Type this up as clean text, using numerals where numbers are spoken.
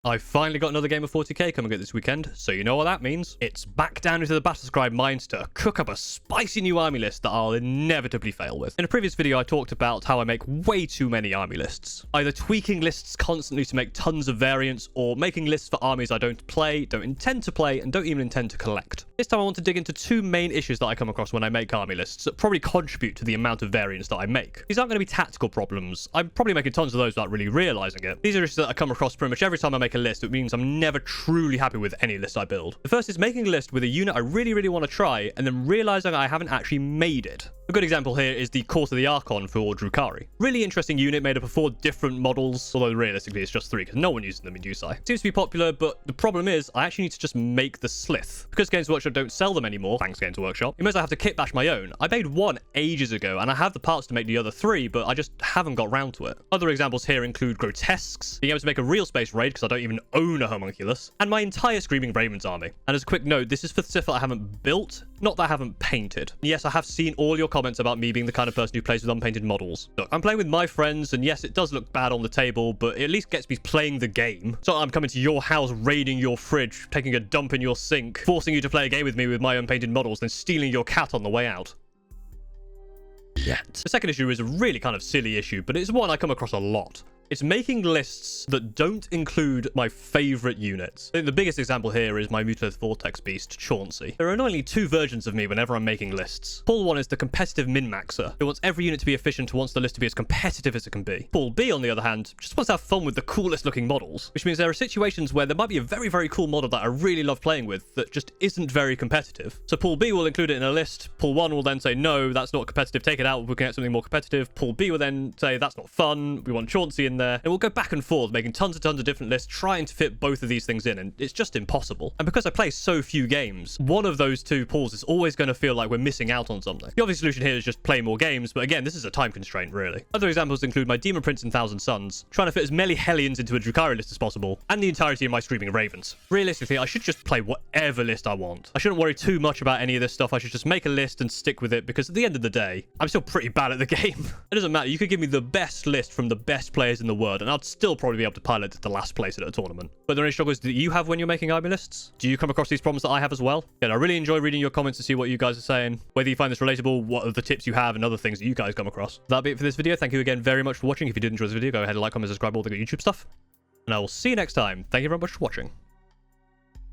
I finally got another game of 40k coming out this weekend, so you know what that means. It's back down into the battle scribe mines to cook up a spicy new army list that I'll inevitably fail with. In a previous video, I talked about how I make way too many army lists. Either tweaking lists constantly to make tons of variants, or making lists for armies I don't play, don't intend to play, and don't even intend to collect. This time I want to dig into two main issues that I come across when I make army lists that probably contribute to the amount of variants that I make. These aren't going to be tactical problems. I'm probably making tons of those without really realizing it. These are issues that I come across pretty much every time I make a list. It means I'm never truly happy with any list I build. The first is making a list with a unit I really want to try and then realizing I haven't actually made it. A good example here is the Court of the Archon for Drukhari. Really interesting unit made up of 4 different models, although realistically it's just 3 because no one uses them in USI. Seems to be popular, but the problem is I actually need to just make the Slith. Because Games Workshop don't sell them anymore, thanks Games Workshop, it means I have to kit bash my own. I made one ages ago and I have the parts to make the other 3, but I just haven't got round to it. Other examples here include Grotesques, being able to make a real space raid because I don't even own a Homunculus, and my entire Screaming Ravens army. And as a quick note, this is for stuff that I haven't built, not that I haven't painted. Yes, I have seen all your comments about me being the kind of person who plays with unpainted models. Look, I'm playing with my friends, and yes, it does look bad on the table, but it at least gets me playing the game. So I'm coming to your house, raiding your fridge, taking a dump in your sink, forcing you to play a game with me with my unpainted models, then stealing your cat on the way out. Yet. The second issue is a really kind of silly issue, but it's one I come across a lot. It's making lists that don't include my favorite units. I think the biggest example here is my Mutalith Vortex beast, Chauncey. There are annoyingly 2 versions of me whenever I'm making lists. Paul 1 is the competitive min-maxer, who wants every unit to be efficient and wants the list to be as competitive as it can be. Paul B, on the other hand, just wants to have fun with the coolest looking models, which means there are situations where there might be a very cool model that I really love playing with that just isn't very competitive. So Paul B will include it in a list. Paul 1 will then say, no, that's not competitive, take it out, we can get something more competitive. Paul B will then say, that's not fun, we want Chauncey in there, and we'll go back and forth making tons of different lists trying to fit both of these things in, and it's just impossible. And because I play so few games, one of those 2 pools is always going to feel like we're missing out on something. The obvious solution here is just play more games, but again, this is a time constraint really. Other examples include my Demon Prince and Thousand Suns, trying to fit as many Hellions into a Drukhari list as possible, and the entirety of my Screaming Ravens. Realistically, I should just play whatever list I want. I shouldn't worry too much about any of this stuff. I should just make a list and stick with it, because at the end of the day, I'm still pretty bad at the game. It doesn't matter. You could give me the best list from the best players in the world, and I'd still probably be able to pilot to the last place at a tournament. But are there any struggles that you have when you're making army lists? Do you come across these problems that I have as well? Yeah, I really enjoy reading your comments to see what you guys are saying. Whether you find this relatable, what are the tips you have, and other things that you guys come across. That'll be it for this video. Thank you again very much for watching. If you did enjoy this video, go ahead and like, comment, subscribe, all the good YouTube stuff. And I will see you next time. Thank you very much for watching.